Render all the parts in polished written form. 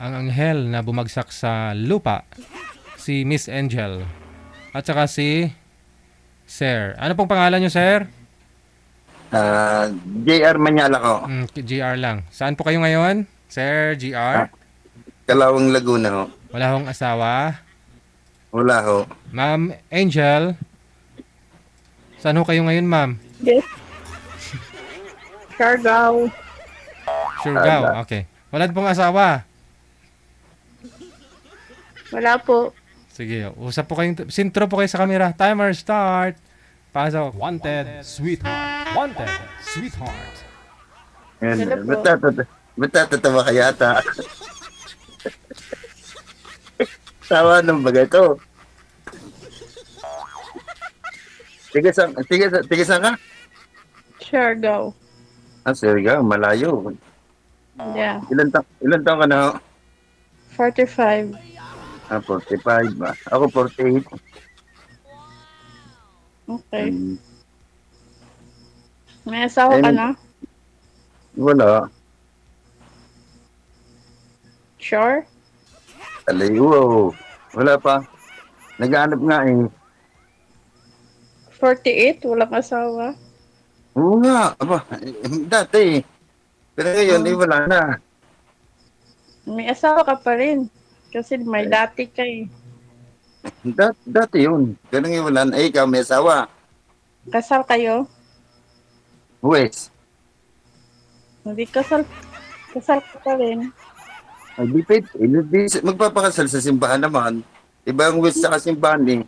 ang anghel na bumagsak sa lupa, si Miss Angel, at saka si Sir. Ano pong pangalan nyo, Sir? JR Manyala ko. GR lang. Saan po kayo ngayon, Sir Ah, GR? Kalawang Laguna ho. Wala hong asawa. Wala ho. Ma'am Angel, saan ho kayo ngayon, ma'am? Yes, Siargao. Surigao. Okay. Wala pong asawa. Wala po. Sige, usap po kayong, sintro po kayo sa camera. Timer start. Pasok. Wanted, sweetheart. Wanted, sweetheart. Yan. Hello po. Ba't tatawa ka yata? Tawa ng bagay to. Tigasan ka? Siargao. Sige ka, malayo. Yeah. Ilan taon ka na ho? 45. 45 ba? Ako 48. Okay. Hmm. May asawa ka Eh, na? wala. Sure? Alayo. Wala pa. Naghahanap nga eh. 48? Walang asawa? Oo nga. Aba, dati. Pero ngayon, Oh. wala na. May asawa ka pa rin. Kasi may dati ka eh. Dati yun. Pero ngayon, wala na. Ikaw may asawa. Kasal kayo? Wes. Hindi kasal. Kasal ka pa rin. Ay, di pwede. Magpapakasal sa simbahan naman. Iba ang Wes sa simbahan eh.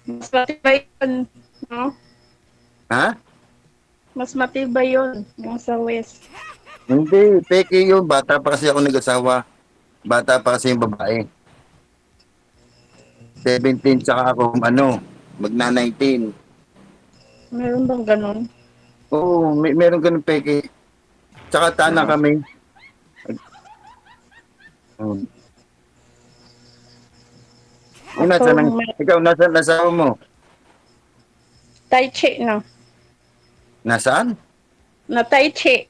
Mas matibay yun. No? Ha? Mas matibay yun. Yung sa West. Hindi. Peke yun. Bata pa kasi ako nag-asawa. Bata pa kasi yung babae. 17 tsaka ako, magna-19. Meron bang ganun? Oo, meron ganun peke. Tsaka tana Ah. kami. Hmm. Ako, may Ikaw, nasaan asawa mo? Tai Chi na. Nasaan? Na Tai Chi.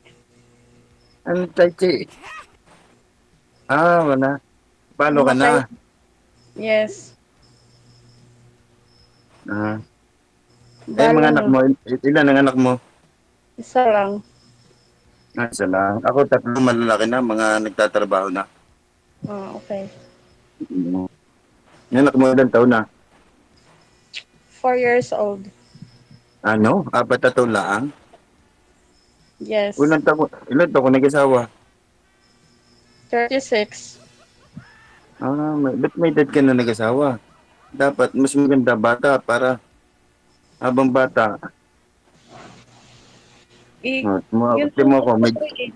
Ano tayo? Wala. Palo ka Namatay. na. Yes. Ah. Balo Mga anak na. mo, ilan ang anak mo? Isa lang. Isa lang. Ako tatlo malalaki na, mga nagtatrabaho na. Ah, okay. Mm. Yung anak mo ilang taon na? 4 years old. Apat na taon lang. Yes. Ilan taon ko nag-asawa? 36. Ba't may edad ka na nag-asawa? Dapat mas maganda bata para habang bata. Yun Timo ang ko, gusto ko eh.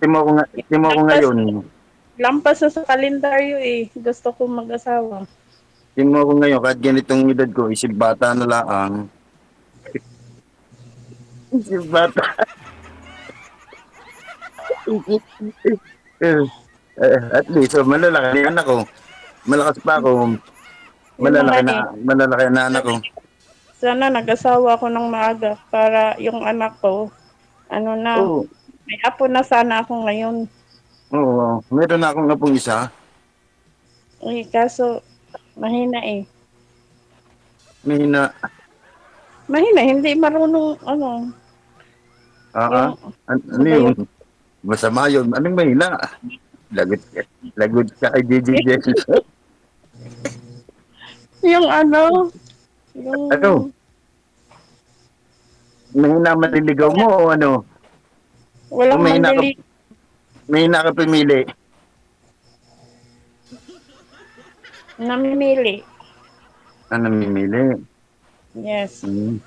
timo ko Lampas, ngayon. lampas na sa kalendaryo eh. Gusto ko mag-asawa. Timo ko ngayon, kahit ganitong edad ko, isip bata na lang. Isip bata. At least, malalaki na yung anak ko. Malakas pa ako. Yun na nga eh. Malalaki na anak ko. Sana nag-asawa ako ng maaga para yung anak ko, ano na, Oo, may apo na sana ako ngayon. oo. Meron na akong apong isa. Eh, kaso, mahina eh. Mahina. Mahina, hindi marunong, ano, Ah, yung, ano ano ba yun? yun? Masama yun. Anong mahina? Lagot ka kay JJ. Yung ano, yung, Ano? Mahina maliligaw mo o ano? O walang mandali, mahina ka pumili? namimili. Namimili? Yes. Hmm.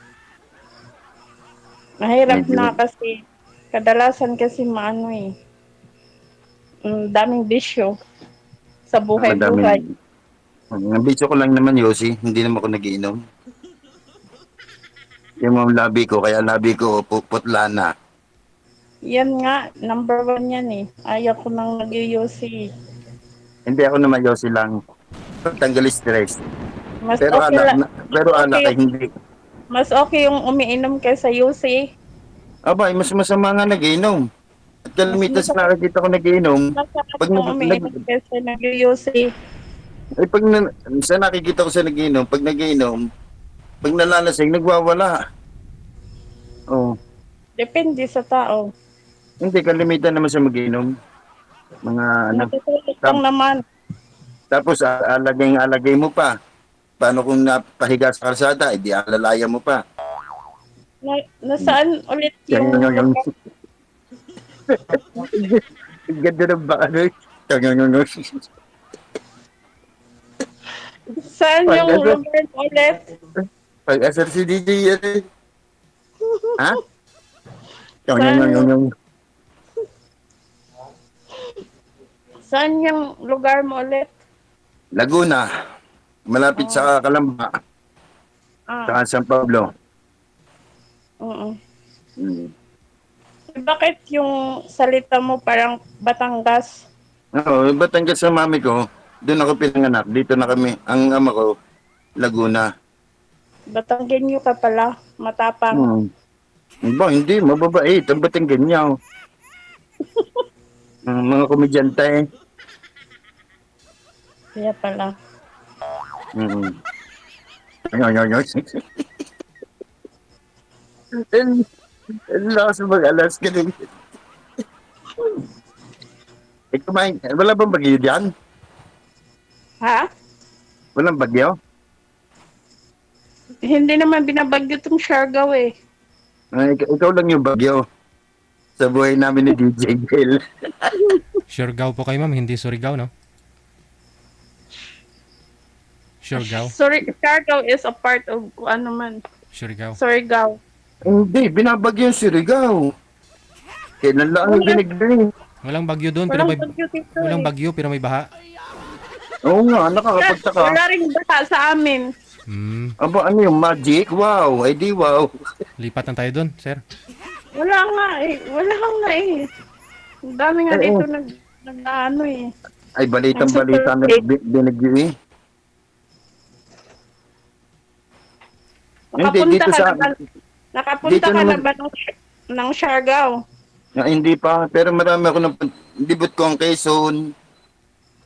Mahirap na Medyo kasi, kadalasan kasi maano eh, daming bisyo sa buhay-buhay. madaming. Ang bisyo ko lang naman, Yossi. Hindi naman ako nagiinom. Yung mga labi ko, kaya labi ko putla na. Yan nga, number one yan eh. Ayaw ko nang nag-UC. Hindi ako naman Yossi lang. Tanggal stress. Mas okay la, mas Pero okay alak ay yung, hindi. mas okay yung umiinom kaysa UC. Aba, mas masama nga nagiinom. Mas kalimitan sa masarap, nakikita ko nagiinom, masarap pag kung umiinom kasi nag-UC. pag sa nakikita ko sa nagiinom, pag nagiinom, pag nalalasing, nagwawala. Oh, Depende sa tao. hindi kalimitan naman sa magiinom. Mga ano, Natutulog lang tap- naman. tapos alagay mo pa. Paano kung napahiga sa kalsada, edi alalayan mo pa. Nasaan ulit Yung yung ganda ng baka no? Yung saan yung pag-asar, lugar mo ulit? pag-asar si DJ yan eh. Ha? Saan, Yung saan yung lugar mo ulit? Laguna, malapit Oh, sa Calamba, ah, sa San Pablo. oo. Hmm. Bakit yung salita mo parang Batangas? Oo, Batangas sa mami ko, doon ako pinanganak. Dito na kami. Ang ama ko, Laguna. Batanggenyo ka pala, matapang. Hmm. Ba, hindi, mababait. Ang bating ganyan. Mga komedyante. Kaya pala. Mm. Ayun. Ang lakas mag-alas ka din. Kumain. Wala bang bagyo dyan? Ha? Walang bagyo? Hindi naman binabagyo tong Siargao eh. Ikaw lang yung bagyo sa buhay namin ni DJ Gil. Siargao po kayo, ma'am. Hindi Surigao, no? Siargao. Sorry, Siargao is a part of kung ano man. Surigao. Surigao. Hindi, binabagyo yung Surigao. Kailan lang yung Wala, binigay? Walang bagyo doon, pero walang may... bagyo dito Walang eh. bagyo, pero may baha. Oo nga, nakakapagtaka. Wala ring baha sa amin. Hmm. Aba, ano yung magic? Wow, ay di wow. Lipat na tayo doon, sir. Wala nga eh. Wala nga eh. Ang dami nga Oo. dito nag-ano eh. Ay, balitang-balita Ang na super binigyo eh. Hindi, Nakapunta dito ka sa... na ba, nakapunta Dito ka na naman... ba ng Siargao? Hindi pa, pero marami ako na... Dibot ko ang Quezon.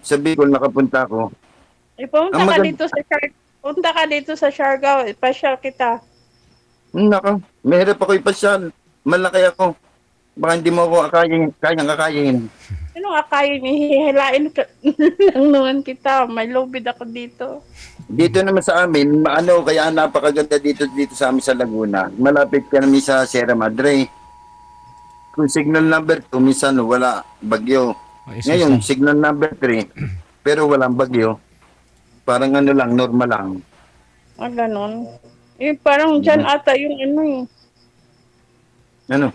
Sa Bicol, nakapunta ko. Eh, pumunta Ang ka maganda... dito sa Punta ka dito sa Siargao. Ipasyal kita. Naka, mahirap ako ipasyal. Malaki ako. Baka hindi mo ako kayang akayin. Ano nga kayo hihilain ka lang naman kita. May lobid ako dito. Dito naman sa amin, ano, kaya napakaganda dito sa amin sa Laguna. Malapit kami sa Sierra Madre. Kung signal number 2, minsan wala, bagyo. Ay, Ngayon, Susan. signal number 3, pero walang bagyo. Parang ano lang, normal lang. Ah, ganon. Eh, parang dyan ata yung ano eh. Ano?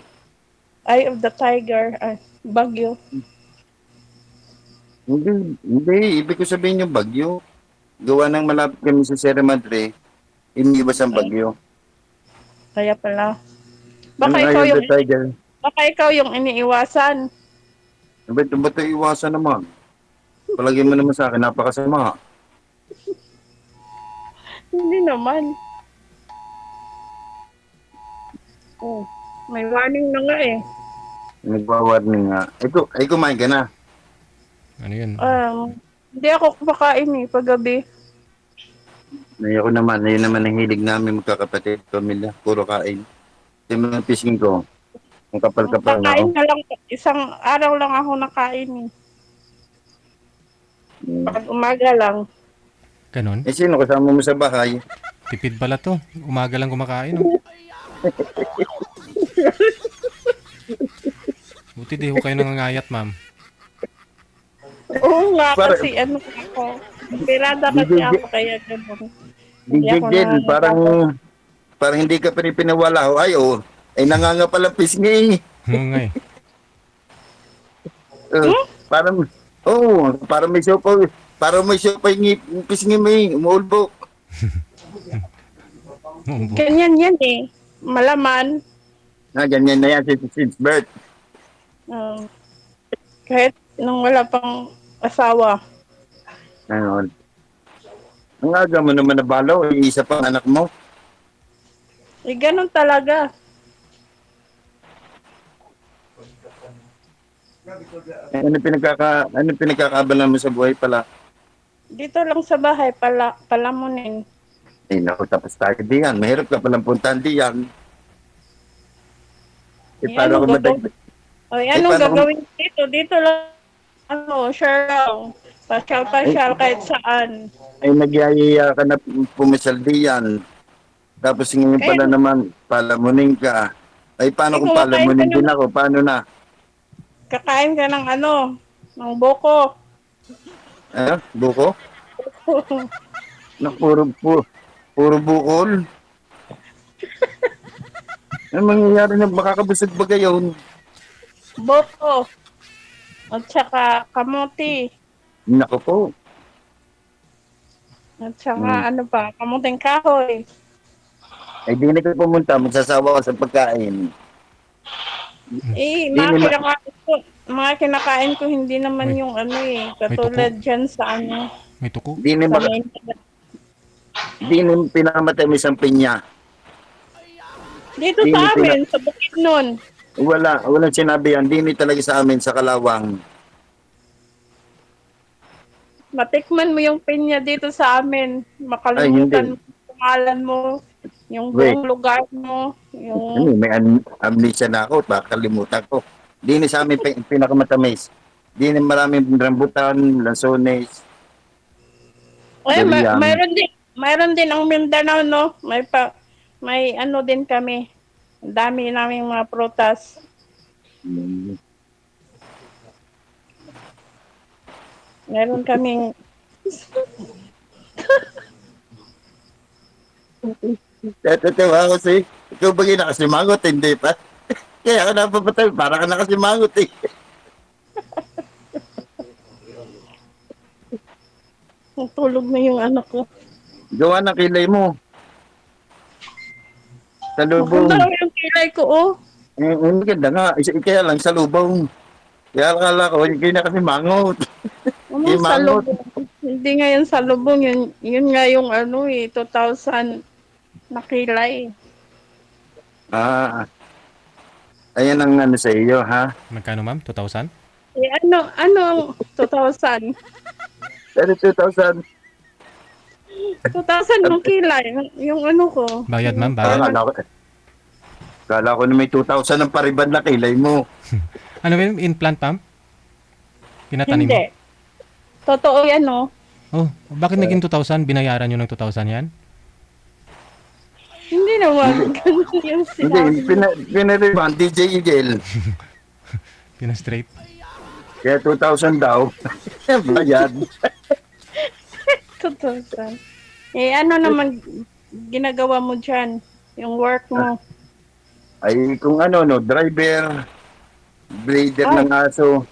Eye of the Tiger. Ay, Bagyo. Hindi. Ibig ko sabihin yung bagyo. Gawa ng malapit kami sa Sierra Madre, iniwas ang bagyo. Kaya pala. Ano, Eye of the Tiger? Baka ikaw yung iniiwasan. Ba't iwasan naman? Palagi mo naman sa akin, napakasama. Hindi naman. Oh, may warning na nga eh. Nagwa-warning nga. Ay, kumain ka na. Ano yun? Hindi ako kumakain eh, paggabi. Ay, ako naman, ayun naman ang hilig namin magkakapatid, pamilya, puro kain. Yung mga fishing ko, ang kapal-kapal na ako. Kakain na lang, isang araw lang ako nakain eh. Pag umaga lang. Ganon. Sino kasama mo sa bahay? Tipid pala to. Umaga lang kumakain, no? Buti di ho kayo nangangayat, ma'am. Oo nga, Para- kasi ano ako. Pirada kasi ako kaya gano'n. Hindi DJ ako Jen, nangangagat. parang hindi ka pinipinawala. Ay, oh, ay nanganga pala pisngi. Oo nga eh. Parang, parang may siopaw. Parang may siopaw yung pisngi mo eh, umuulbok. Umubo. Ganyan yan eh. Malaman. Ganyan na yan since birth. Um, kahit nung wala pang asawa. Ano, ang aga mo naman nabalaw, isa pang anak mo. Eh, ganun talaga. Ano pinagkakabalan mo sa buhay pala? Dito lang sa bahay, palamunin. Eh, naku, tapos tayo diyan. Mahirap ka palang puntahan diyan. Eh, Eh, paano anong ko madag... gagawin? Ay, Eh, anong paano ko... gagawin dito? Dito lang, sure lang. Eh, Pasyal-pasyal kahit saan. ay nagyayaya ka na pumisyal diyan. Tapos ngayon Kaya, pala naman, palamunin ka. Ay, paano kung kumakain ka palamunin din ng, ako? Paano na? kakain ka ng ng boko. Buko? Na puro bukol. Ano mangyayari na makakabusog ba gayon? Boko. At saka kamuti. Naku po. At saka Hmm. ano pa, kamuting kahoy. Ay, di na ka pumunta, magsasawa ka sa pagkain. Eh, Di ni ma... mga kinakain ko hindi naman Uy, yung may tuko. katulad dyan sa May tuko. Di ni, sa maka, main. di ni pinamatay mo isang pinya. Dito Di ni sa amin, sa Bukidnon. walang sinabi yan. Di ni talaga sa amin sa Kalawang. Matikman mo yung pinya dito sa amin. Ay, hindi. Makalimutan mo yung pangalan mo, yung Wait, buong lugar mo, ano, yung... may amnesia na ako. Baka kalimutan ko. Di ni sa amin pinakamatamis. Di ni maraming rambutan, lansones, Eh, durian. mayroon din ang Mindanao, no? May ano din kami. Ang dami naming mga prutas. Hmm. Meron kaming... Tatawa ako si, ikaw ba nakasimangot? Hindi pa. Kaya ako napapatay, para ka nakasimangot eh. Tulog na yung anak ko. Gawa ng kilay mo. Sa Maganda lubong. yung kilay ko, oh. Ang maganda nga, kaya lang sa lubong. Kaya akala ko, hindi na kasi mangot. Anong Yung mangot. salubong? Hindi nga yung salubong, yun nga yung 2,000 na kilay. Ah, ayan ang ano sa iyo, ha? Magkano ma'am? 2,000? Eh, ano ang 2,000? Pero 2,000, 2,000 ng kilay, yung ano ko. Bayad ma'am, Yung bayad. parang, kala ko na may 2,000 ng paribad na kilay mo. Ano ba yung implant ma'am? Pinatanim mo? hindi. Totoo yan, no? Oh, bakit naging 2,000? Binayaran nyo ng 2,000 yan? Hindi naman. Ganun yung Hindi, sinabi mo. pinariban, DJ Eagle. Pinastraight? Kaya 2,000 daw. Bayad. 2,000. Eh, ano naman ginagawa mo dyan? Yung work mo. Ay, kung ano, no, driver, breeder Ay, ng aso.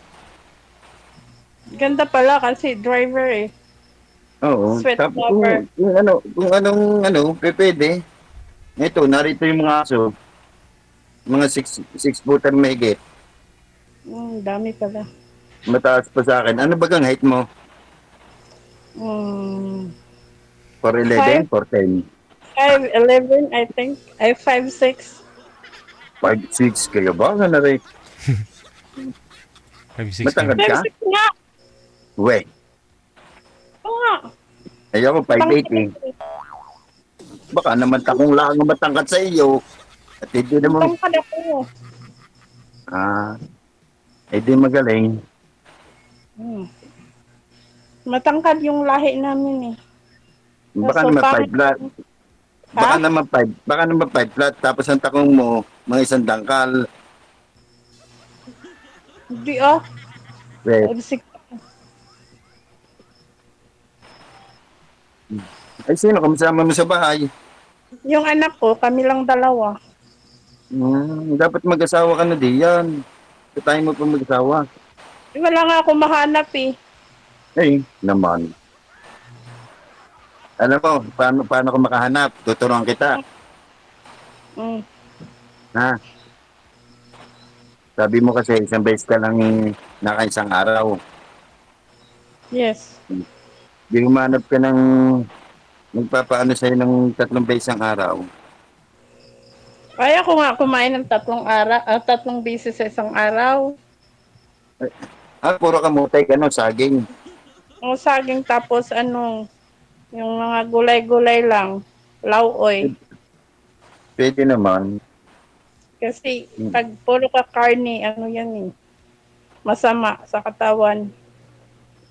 ganda pala kasi driver eh. Oo. Sweat Tapos lover. kung anong pwede. Ito, narito yung mga aso. Mga 6 footer mahigit. Dami pala. Mataas pa sa akin. Ano bagang height mo? Mm, 4'11", 4'10"? 5'11", I think. Ay, 5'6". 5'6", kayo ba? Ano na rin? 5,600 Matangkad ma'am. ka? 5'6 nga. We. Oo nga. Ay ako, 5'8" eh. Baka naman takong lang ang matangkad sa iyo. At hindi naman, Tangkad ako. ah, hindi magaling. Hmm. Matangkad yung lahi namin eh. Baka So, naman 5 pangit. flat. Ha? Baka naman 5 flat. Tapos ang takong mo, mga isang dangkal. Hindi ah. We. 5'6". Ay, sino kamasama mo sa bahay? Yung anak ko, kami lang dalawa. Dapat mag-asawa ka na diyan. Sa tayo mo pa mag-asawa. Wala nga ako mahanap eh. Eh, naman. Alam mo, paano ko makahanap? Tuturuan kita. Mm. Ha? Sabi mo kasi isang beses ka lang nakaisang araw. Yes. Di humanap ka ng magpapaano sa'yo ng 3 beses ang araw. Kaya ko nga kumain ng 3 beses sa isang araw. Puro kamutay ka no, saging. O saging tapos ano, yung mga gulay-gulay lang. Lauoy. Pwede naman. Kasi pag puro ka karne, ano yan eh, masama sa katawan.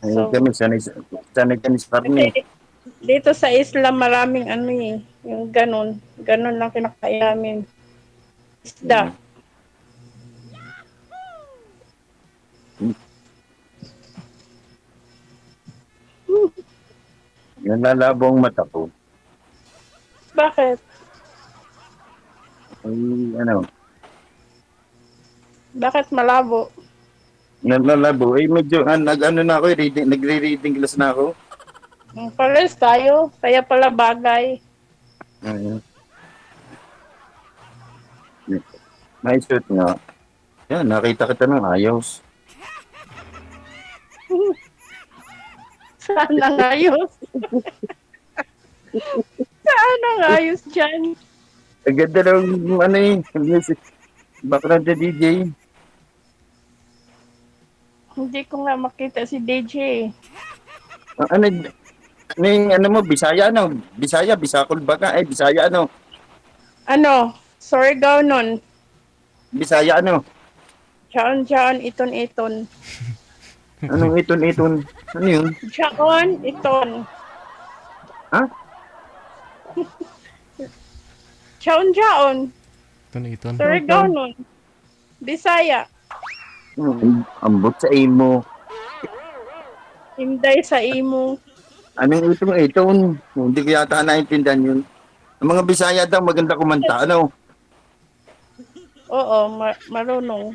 Ayun So, kami, sanay kami sa karne. kasi dito sa Islam maraming ano eh, yung ganun. Ganun lang kinakain namin. Isda. Nalalabo ang mata ko. Bakit? Ay, ano, Bakit malabo? nalalabo. Eh, medyo, nag-ano na ako, nagre-reading class na ako. Pares tayo. Kaya pala bagay. Ayun. May suit nga. Yan, nakita kita ng ayos. Saan ang ayos? Saan ang ayos dyan? Ang ganda ng, ano eh, music. Background na DJ. Hindi ko nga makita si DJ. Ano yung, ano mo, Bisaya, ano? Bisaya, Bisakol ba ka? Ay, Bisaya, ano? Ano? Surigao nun. Bisaya, ano? Diyan, iton. Anong iton-iton? Ano yun? Diyan, iton. Ha? Diyan. Iton. Surigao nun. Bisaya. Ambot sa imo. Hinday sa imo. Anong iton-iton? Hindi ko yata naintindihan yun. Ang mga Bisaya daw, maganda kumanta, ano? Oo, marunong.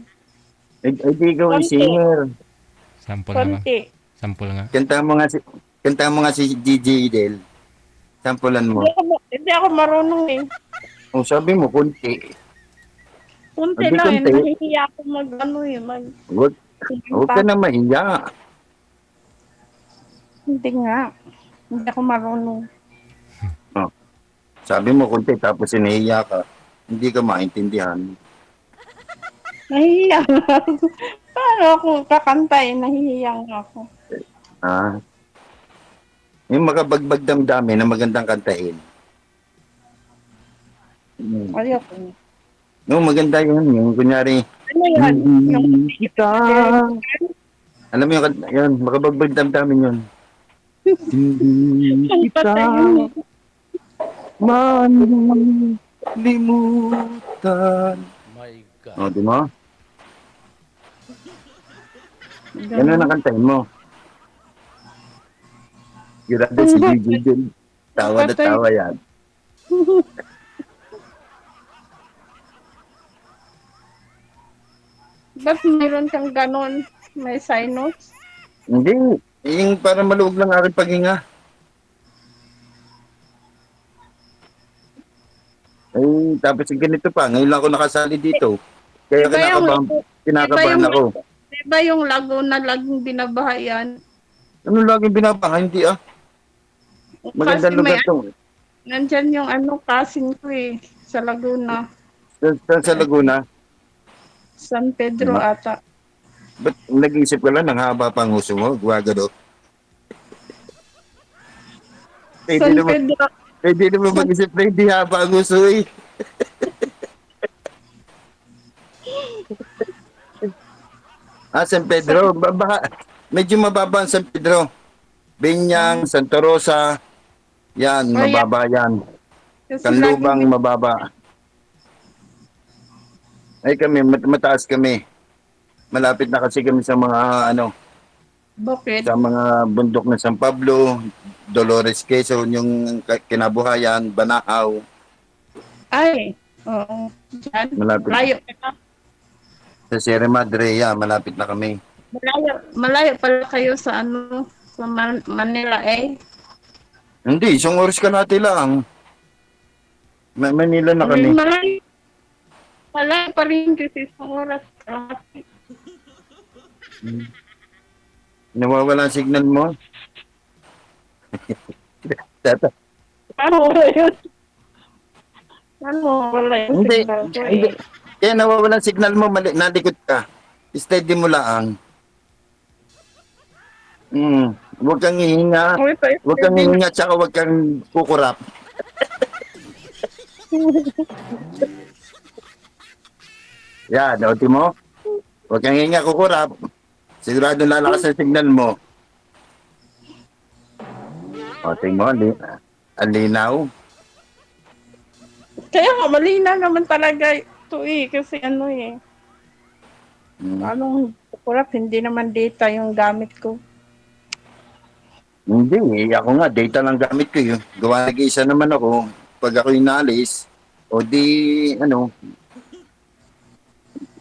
Di ikaw ay Konti. singer. Sample nga ba? Konti. Sample nga. Kanta mo nga si DJ Del. Sampulan mo. Hindi ako marunong eh. O sabi mo, kunti. Kunti Hindi lang eh. kunti. Nahihiya ako mag-ano eh. Huwag ka na mahiya. Hindi nga. Hindi ako marunong. Sabi mo kunti, tapos sinahiya ka. Hindi ka maintindihan. Nahihiya nga ako. Paano ako kakanta eh? Nahihiya nga ako. Ah, yung makabagbag damdamin na magandang kantahin. Ayoko. No, maganda yun. Yung kunyari, Ano yan? Yung kita. Alam mo yung, yun, makabagbag damdamin yun. Hindi kita patay yun. manlimutan. My God. O, di mo? Ganun ang kantahin mo. Grabe si Gigi din. Tawa na Patay. tawa yan. Ba't mayroon kang ganon? May sinus? Hindi. Yung para maluwag lang aking paghinga. Ay, tapos yung ganito pa. Ngayon lang ako nakasali dito. Kaya Iba yung, kinakabahan ako. iba yung Laguna laging binabahayan. Ano laging binabaha? Hindi ah. Kasi Magandang lugar may, to. nandyan yung ano, kasing ko eh, sa Laguna. Sa Laguna. San Pedro ata. Ba't nag-iisip ka lang ng haba pang uso mo? Guwagado. San Pedro. Pwede naman mag-isip na hindi haba ang uso eh. San Pedro. Medyo mababa ang San Pedro. Binyang, Santa Rosa. Yan, Oh, yeah. mababa yan. Kasi Kanlubang laging mababa. Ay kami, mataas kami. Malapit na kasi kami sa mga bukid. sa mga bundok ng San Pablo, Dolores Quezon, yung kinabuhayan, Banahaw. Ay, oo. Diyan. Malapit. Malayo ka. Sa Sierra Madre, yan, malapit na kami. Malayo pala kayo sa ano, sa Manila eh. Hindi, isang oras ka natin lang. Manila na kami. Malayo. Malayo pa rin kasi sa oras. Nawawala ang signal mo. Tata. Paano wala yun? Paano wala yun? Hindi, Signal ko hindi. eh. Kaya nawawala ang signal mo, nalikot ka. Steady mo lang. Huwag kang hihinga. Uy, pa Huwag kang hihinga, tsaka huwag kang kukurap. Yan, nauti mo? Huwag kang hihinga, kukurap. Sigurado lalakas ang signal mo. O, tingin mo, ang linaw. Kaya nga, malina naman talaga ito eh. Kasi ano eh. Hmm. Anong kurap, hindi naman data yung gamit ko. Hindi, ako nga, data lang gamit ko yun. Gawa nag-iisa naman ako. Pag ako inalis, o di, ano,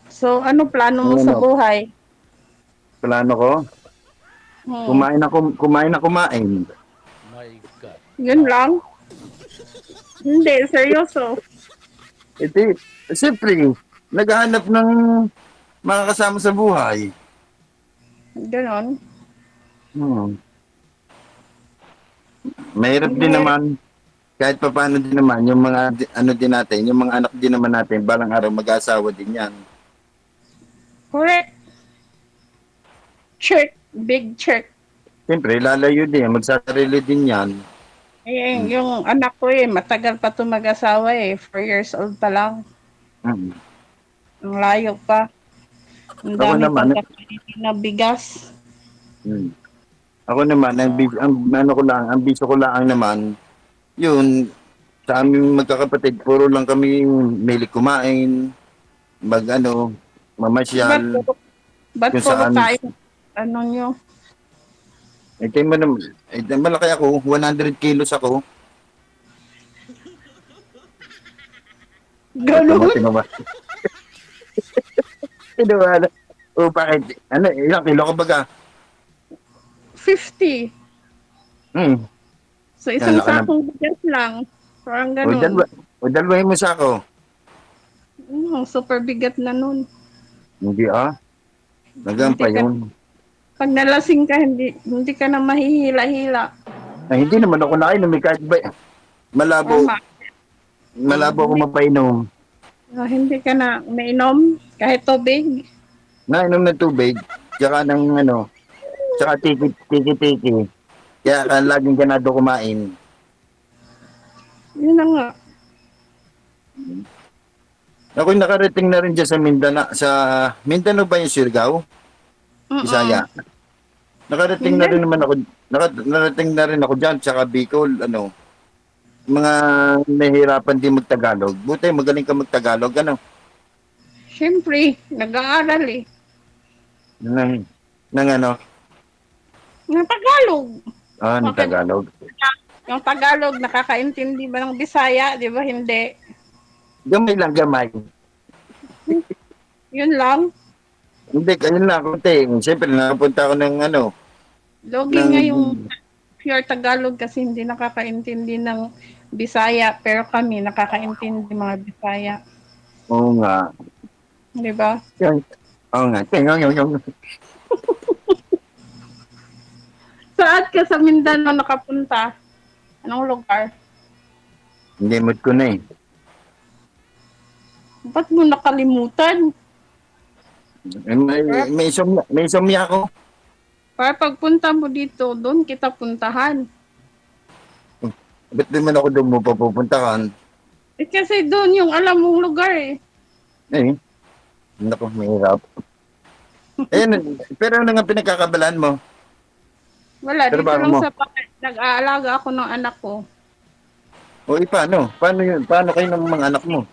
So, ano plano mo sa ano, buhay? plano ko, Hmm. kumain na kumain. Yun lang? Hindi, seryoso. Iti, siyempre, naghahanap ng mga kasama sa buhay. Ganon. Hmm. Mahirap din Mahirap. naman, kahit pa paano din naman, yung mga, ano din natin, yung mga anak din naman natin, balang araw mag-asawa din yan. Correct. Check. Big check. Siyempre, lalayo din, magsasarili din yan. Eh, yung anak ko eh, matagal pa ito mag-asawa eh. 4 years old pa lang. Hmm. Ang layo pa. Ang Ako dami pang naman, kakainin na bigas. hmm. Ako naman, ano ko lang, ang biso ko lang naman, yun, sa aming magkakapatid, puro lang kami milik kumain, ano, Ba't mamasyal, puro, ba't kung puro saan. kain? Ano nyo? Tayo mo naman, malaki ako, 100 kilos ako. Ganon? Tingnan mo. Tingnan mo, ano, o bakit, ano, ilang kilo ka baga? 50. Hmm, So, yan isang laki na. sakong bigas lang. Parang O dalawa, ganon. dalawahin mo sa ako. Super bigat na nun. Hindi hanggang Hindi pa ka, yun. pag nalasing ka, hindi ka na mahihila-hila. Ay, hindi naman ako nakainom, kahit ba, malabo, Tama. malabo ako Hindi, mapainom. hindi ka na mainom kahit tubig. Nainom ng tubig, tsaka ng ano, tsaka tiki-tiki. Kaya laging ganado kumain. Yun na nga. Ako'y nakarating na rin dyan sa Mindanao. Sa Mindanao ba yung Surigao? Mm-mm. Bisaya. Nakarating na rin Mindan. naman ako. Narating na rin ako dyan, tsaka Bicol, ano. Mga nahihirapan din magtagalog. Buti magaling ka magtagalog, ano. Siyempre, nag-aaral eh. Nang, ano, Ng Tagalog. ng Bakit Tagalog. yung Tagalog nakakaintindi ba ng Bisaya? Di ba hindi? Gamay lang, gamay. Yun lang. Hindi, ayun lang, konti. Siyempre, nakapunta ako ng ano, Logi ng, nga yung pure Tagalog kasi hindi nakakaintindi ng Bisaya. Pero kami nakakaintindi mga Bisaya. oo nga. Di ba? Yan. Oo nga. Yung. Saan ka sa Mindanao nakapunta? Anong lugar? Hindi mood ko na eh. Ba't mo nakalimutan? May insomnia ako. Para pagpunta mo dito, doon kita puntahan. Ba't di man ako doon mo papupuntahan? Eh kasi doon yung alam mong lugar eh. Eh, naku, mahirap. Eh, pero ano nga pinagkakabalaan mo? Wala, dito Trabaho lang mo? sa bahay. Nag-aalaga ako ng anak ko. O, paano? Paano yun? Paano kayo ng mga anak mo?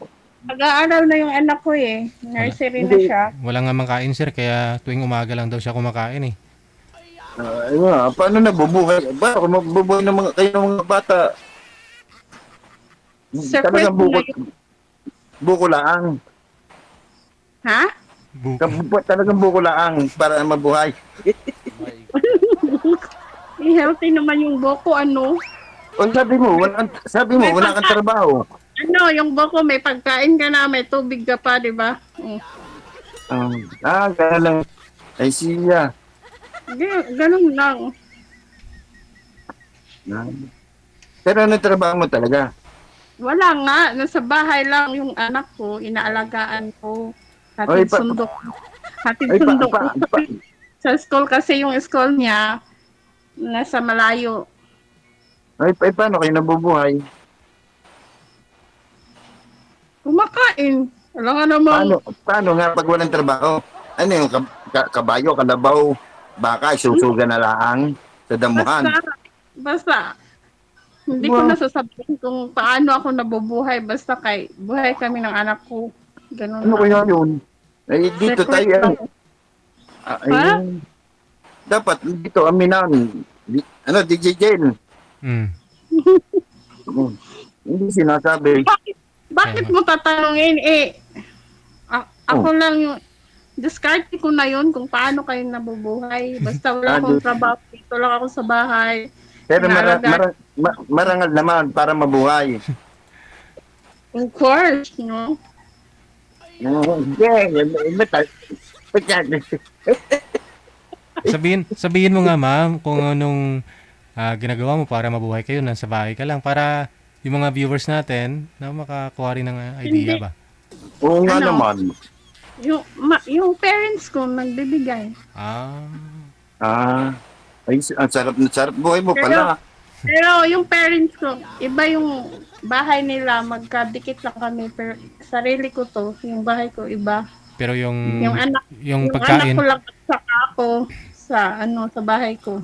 Nag-aaral na yung anak ko eh. Nursery na Hindi. siya. Wala nga makain, sir, kaya tuwing umaga lang daw siya kumakain eh. Ayun nga, paano nabubuhay? Ba, kung mabubuhay ng mga, kayo ng mga bata, Separate talagang na yung... buko laang. Ha? Talagang buko laang para mabuhay. Healthy naman yung boko, ano? O May wala kang trabaho. Ano, yung boko, may pagkain ka na, may tubig ka pa, di ba? Kaya lang. Ay siya. Ganun lang. Pero ano trabaho mo talaga? Wala nga, nasa bahay lang yung anak ko, inaalagaan ko. Ay, Hatid sundo. Hatid ay, sundo ko sa school kasi yung school niya, nasa malayo. Ay, paano kayo nabubuhay? Kumakain. Wala nga namang, Paano nga pag walang trabaho? Ano yung kabayo, kalabaw, baka, isusuga na lang sa damuhan? basta, hindi ko Wow. nasasabihin kung paano ako nabubuhay. Basta buhay kami ng anak ko. Ganun Ano lang. kaya yun? Ay, dito Secret tayo, lang. Ha? dapat dito, aminan. DJ Jen. Mm. Hindi sinasabi. Bakit mo tatanungin? Ako Oh. lang yung, discarte ko na yun kung paano kayo nabubuhay. Basta wala akong trabaho. Dito lang ako sa bahay. Pero Inaalagaan. marangal naman para mabuhay. Of course, no? Sabihin mo nga ma'am kung anong ginagawa mo para mabuhay kayo, nasa bahay ka lang, para yung mga viewers natin na makakuha rin ng idea Hindi. ba? Oo nga Ano? naman. Yung parents ko nagbibigay. Ah, Ay, ang sarap buhay mo pala. Pero yung parents ko, iba yung bahay nila, magkadikit lang kami. Pero sarili ko to, yung bahay ko iba. pero yung Yung anak, yung yung anak pagkain, ko lang at saka ako sa bahay ko.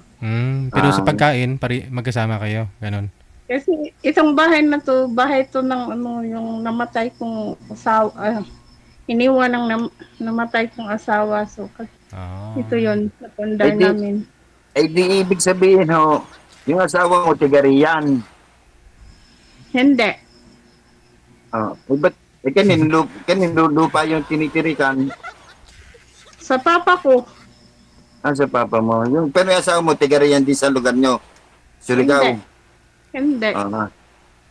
pero sa Ah. pagkain, magkasama kayo, ganon. Kasi itong bahay na to, bahay to ng yung namatay kong asawa, iniwan ng namatay kong asawa. So, Ah. ito yun, napundar Eh, di- namin. Ay, di ibig sabihin, yung asawa mo, tigariyan. Hindi. Ba't, kanin lupa yung tinitirikan Sa papa ko, sa papa mo. Pero yung asawa mo, tigariyan din sa lugar nyo. Surigao. hindi.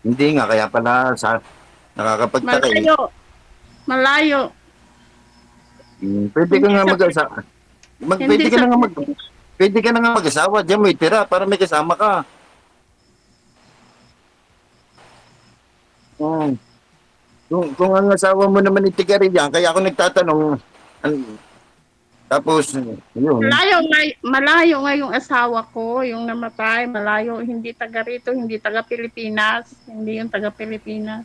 Hindi nga, kaya pala nakakapagtaka eh. Malayo. Malayo. Pwede ka nga mag-asawa. Hindi Pwede ka na nga mag-asawa. Diyan mo itira para may kasama ka. Oh. Kung ang asawa mo naman itigariyan, kaya ako nagtatanong, tapos, yun. Malayo nga yung asawa ko, yung namatay, malayo, hindi taga rito, hindi taga Pilipinas, hindi yung taga Pilipinas.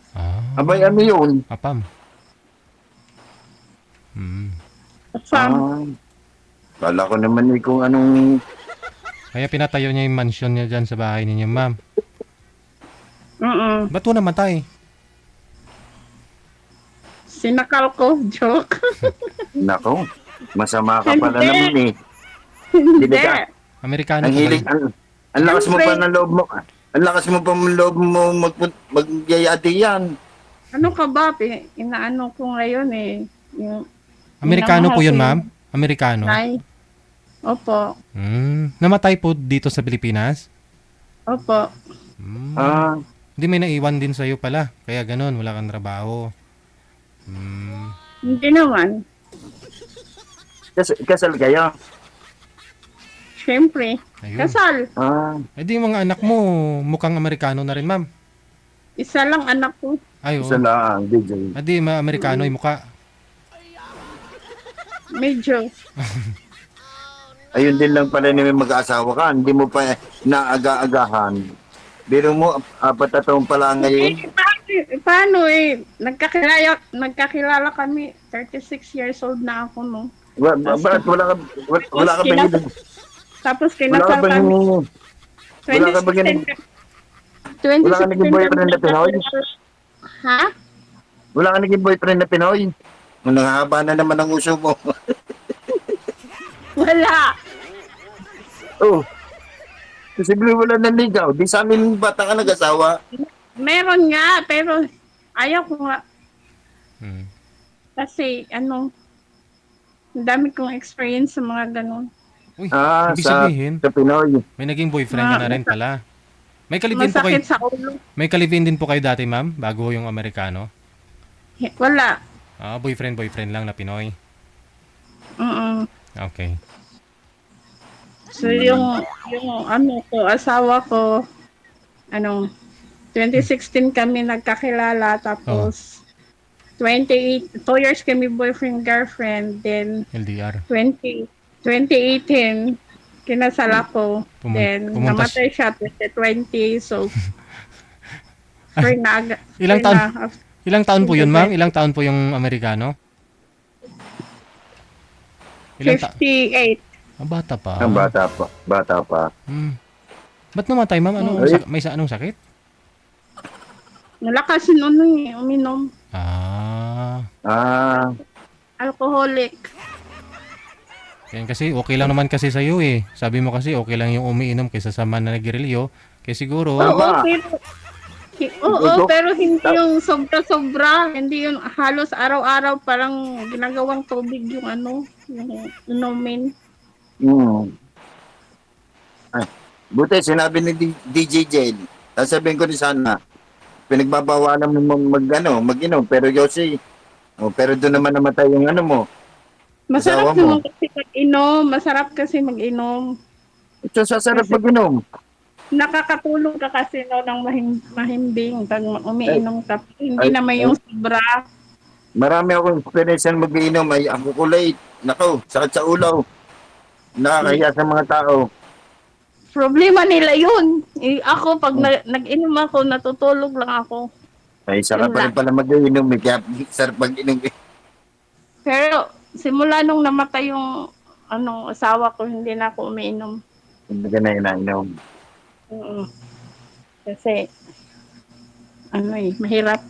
Abay, ano yun? Apam. Kala ko naman kung anong... Kaya pinatayo niya yung mansion niya dyan sa bahay ninyo, ma'am. Ba't mo namatay? Sinakal ko, joke. Nako, masama ka pala Hindi. naman eh. Hindi. ka. Amerikano Ang ka hilig, ba? ang lakas mo pa Siyempre. ng loob mo. Ang lakas mo pa ng loob mo magyayati yan. Ano ka ba? Inaano ko ngayon eh. Yung Amerikano po yun, minamahal ma'am? Amerikano? ko yung Nay. Opo. Namatay po dito sa Pilipinas? Opo. Hindi, may naiwan din sa'yo pala. Kaya ganun, wala kang trabaho. Hindi naman. Kasal kayo. Siyempre. Ayun. Kasal. Eh di yung mga anak mo, mukhang Amerikano na rin, ma'am. Isa lang anak ko. Ay, oo. Isa lang, DJ. Ah, di, Amerikano yung mukha. Medyo. Ayun din lang pala na may mag-aasawa ka. Hindi mo pa naaga-agahan. Biro mo, 4 na taon pa lang ngayon. Paano eh? Nagkakilala kami. 36 years old na ako, no? Bakit wala ka ba hilig? Tapos Wala ka kinasal ba kami. wala ka ba ganun? Wala ka naging boyfriend na Pinoy? Ha? Wala ka naging boyfriend na Pinoy? Nangahaba na naman ang uso mo. Wala. Oh. Posible wala nanligaw. Di sa amin bata ka nag-asawa. Meron nga, pero ayaw ko nga. Hmm. Kasi, ang dami kong experience sa mga ganun. Uy, ibig Sa sabihin, Pinoy. may naging boyfriend ka na rin pala. May kalibin po kayo, Masakit sa ulo. may kalibin din po kayo dati, ma'am, bago yung Amerikano. Wala. Boyfriend lang na Pinoy. Okay. So, yung asawa ko, 2016 kami nagkakilala, tapos 2 years kami boyfriend, girlfriend, then LDR. 2018, kinasal ako. Then, pumunta namatay siya 2020. So, free na agad. Ilang Free taon? na. Ilang taon po yun, ma'am? Ilang taon po yung Amerikano? Ilang 58. bata pa. Ang bata pa. Bata pa. Hmm. Ba't namatay, ma'am? Anong sakit? Nalakas nun uminom. Ah. Ah, Alcoholic. Yan kasi, okay lang naman kasi sa'yo eh. Sabi mo kasi, okay lang yung umiinom kaysa sa mananagrilyo. Kaya siguro, Oo, Tama. pero hindi yung sobra-sobra. Hindi yung halos araw-araw parang ginagawang tubig yung yung inumin. Ay, buti, sinabi ni DJ Jane. Sasabihin ko rin sana, pinagbabawalan mo mag-inom. Pero Yossi, pero doon naman namatay yung mo, Masarap asawa naman mo. kasi mag-inom. Masarap kasi mag-inom. Ito sasarap Kasi mag-inom. nakakatulog ka kasi ng mahimbing pag Ay, umiinom ka. Hindi ay, naman ay, yung sobra. marami akong experience na mag-inom. Ay, ang kukulay. Nako, sakit sa ulo. Nakakahiya sa mga tao. Problema nila yun. Ako, pag nag-inom ako, natutulog lang ako. Ay, saka Yun pa rin lang. pala mag-inom. Kaya sarap mag-inom. Pero, simula nung namatay yung asawa ko, hindi na ako umiinom. Hindi ka na inainom. Oo. Kasi, mahirap.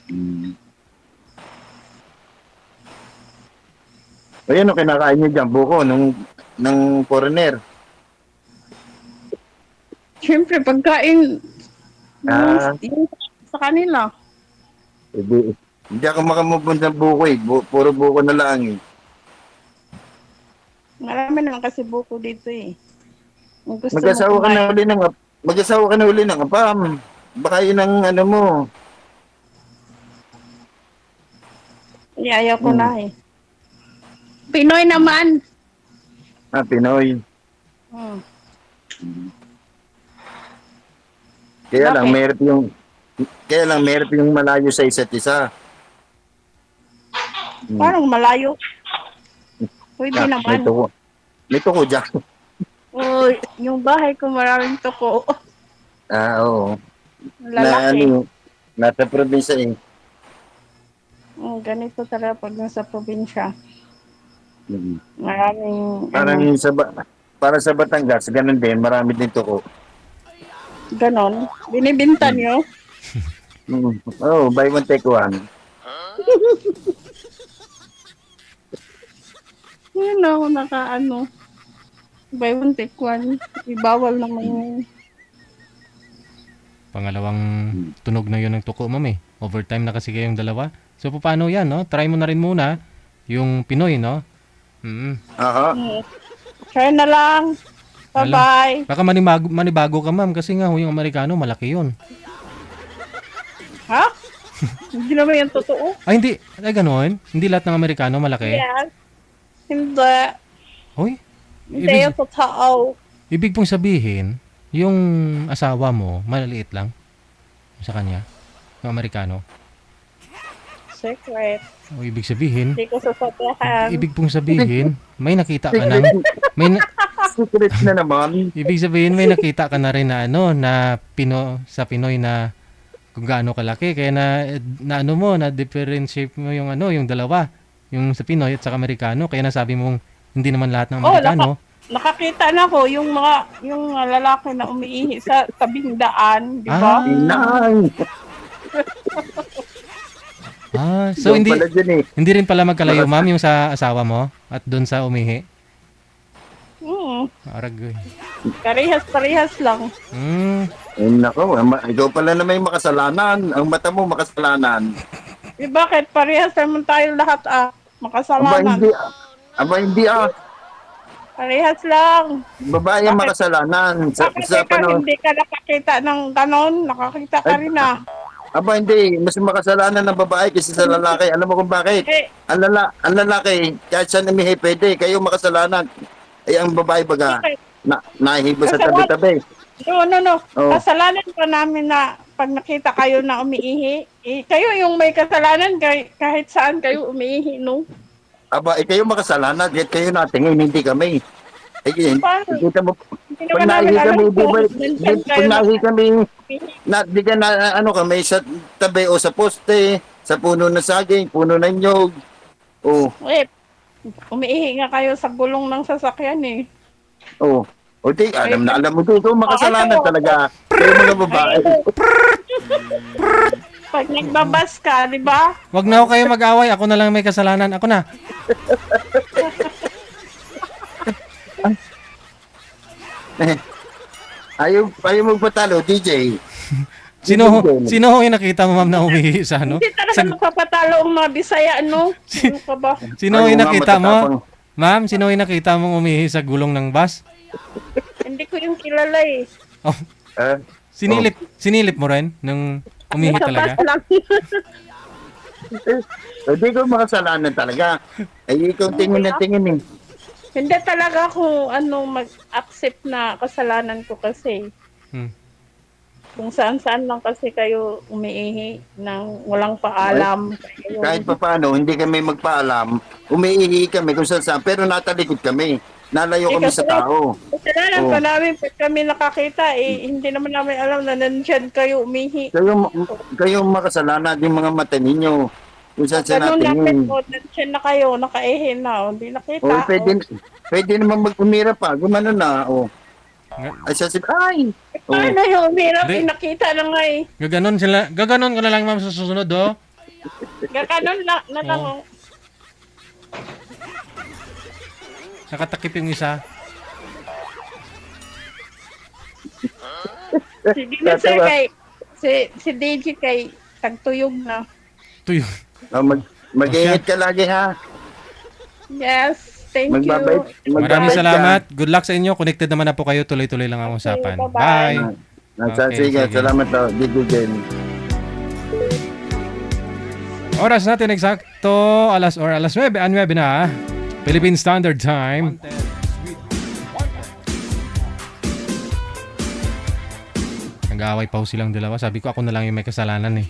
Hmm. Ayun, kinakain niyo dyan, buko, ng foreigner. Siyempre, pagkain, Ah, yung sa kanila. hindi ako makamubun ng buko eh. Puro buko na lang eh. Marami naman kasi buko dito eh. Kung gusto mo Mag-asawa ka kumain, na uli ng mag-asawa ka na uli ng apam. Baka yun ang mo. ayaw ko Hmm. na eh. Pinoy naman. Ah, Pinoy. Hmm. Kaya lang, Bakit? meron yung malayo sa isa't isa. Hmm. Parang malayo. Pwede Ah, may naman. tuko. May tuko dyan. O, yung bahay ko maraming tuko. Ah, oo. Na Lalaki. nasa probinsya eh. Ganito talaga pag nasa probinsya. Hmm. Maraming, Parang para sa Batangas, ganun din, marami din tuko. ganon. Binibinta Hmm. nyo. Oh, buy one take one. Yun ako buy one take one. Ibawal naman Hmm. yun. Pangalawang Hmm. tunog na yun ng tuko, ma'am eh. Overtime na kasi kayong dalawa. So, paano yan, no? Try mo na rin muna yung Pinoy, no? Aha. Hmm. Try na lang. Hala. Bye-bye. Baka manibago ka, ma'am, kasi nga yung Amerikano, malaki yun. Ha? Hindi naman yan totoo. Ay, hindi. Ay, gano'n? Hindi lahat ng Amerikano malaki? Yes. Hindi. Hoy, Hindi ibig, yan totoo. ibig pong sabihin, yung asawa mo, malaliit lang sa kanya, yung Amerikano. Secret. O ibig sabihin, Hindi ko sasabihan. ibig pong sabihin, may nakita ka ng, may na, Secret na naman. ibig sabihin, may nakita ka na rin na na sa Pinoy na kung gaano kalaki. Kaya na na differentiate mo yung yung dalawa, yung sa Pinoy at sa Amerikano. Kaya nasabi mong hindi naman lahat ng Oh, Amerikano. nakakita na ko yung lalaki na umiihi sa tabing daan, di ba? Ah, Inay. so Doon hindi pala dyan eh. hindi rin pala magkalayo, ma'am, yung sa asawa mo at doon sa umihi. Aragoy. Parehas lang. Ay, nako, ikaw pala na may makasalanan. Ang mata mo makasalanan. Bakit? Parehas naman tayo lahat Aba, makasalanan. hindi. Aba, hindi ah. Parehas lang. Babae ang Bakit? makasalanan. Bakit Sa ikaw panahon. hindi ka nakakita ng ganon? Nakakita ka Ay, rin aba, hindi. Mas makasalanan ng babae kaysa sa lalaki. Alam mo kung bakit? Eh, Ang lalaki, kahit saan umihi, pwede. Kayo makasalanan. Ay, ang babae baga, bakit? nahihibo sa Kasalanan. tabi-tabi. No. Oh. Kasalanan pa namin na pag nakita kayo na umiihi. Kayo yung may kasalanan kahit saan kayo umiihi, no? Aba, kayo makasalanan. Kahit kayo natingin, hindi kami. Kita mo, Hindi pag naman namin nahi alam kami, di kung ba, nandyan pag kayo nahi kami, di ka na, ano kami, sa tabi o sa poste, sa puno ng saging, puno ng nyog, o, Eh, umiihi nga kayo sa gulong ng sasakyan eh. o, o, di, Ay, alam mo dito, makasalanan talaga, kayo mga babae. Pag nagbabas ka, di ba? Wag na ako kayo mag-away. Ako na lang may kasalanan. Ako na. Ayaw magpatalo, DJ. Sino ho yung nakita mo, ma'am, na umihi sa ano? Hindi talaga magpapatalo ang mga Bisaya, no? Ano ka ba? Sino yung Ayaw nga, nakita mo? matatapang. Ma'am, sino yung nakita mong umihi sa gulong ng bus? Hindi ko yung kilala eh. Oh, Eh, sinilip mo rin nung umihi Sa talaga? bus lang. Hindi ko makasalanan talaga. Ay, ikaw tingin na tingin eh. Hindi talaga ako mag-accept na kasalanan ko kasi. Hmm. Kung saan-saan lang kasi kayo umiihi ng walang paalam. Kayo. Kahit pa paano, hindi kami magpaalam. Umiihi kami kung saan, pero natalikod kami. Nalayo kami sa tao. Kasalanan Oo. pa namin pag kami nakakita hindi naman namin alam na nandyan kayo umihi. Kayo makasalanan yung mga mata ninyo. Kung saan sa Ganun namin natingin. po, nandyan na kayo, nakaihi na, hindi nakita. O, pwede naman mag-umira pa. Gumano na. O. Ay, ay! O. Paano yung umirap, Di- nakita na nga eh. Gaganon ko na lang, ma'am, sa susunod, oh. Gaganon na lang. Oo. Nakatakip yung isa. Sige na sir kay, si DJ kay tagtuyog na. Tuyo. Mag-ingat ka lagi ha. Yes, thank Magbabait. you. Maraming Magbabait ka. salamat. Good luck sa inyo. Connected naman na po kayo. Tuloy-tuloy lang ang usapan. bye-bye. Bye. Sige, sige. salamat daw. Dito din. Oras natin eksakto alas 9 na. Philippine Standard Time. Nag-aaway pa ho silang dalawa. Sabi ko ako na lang yung may kasalanan eh.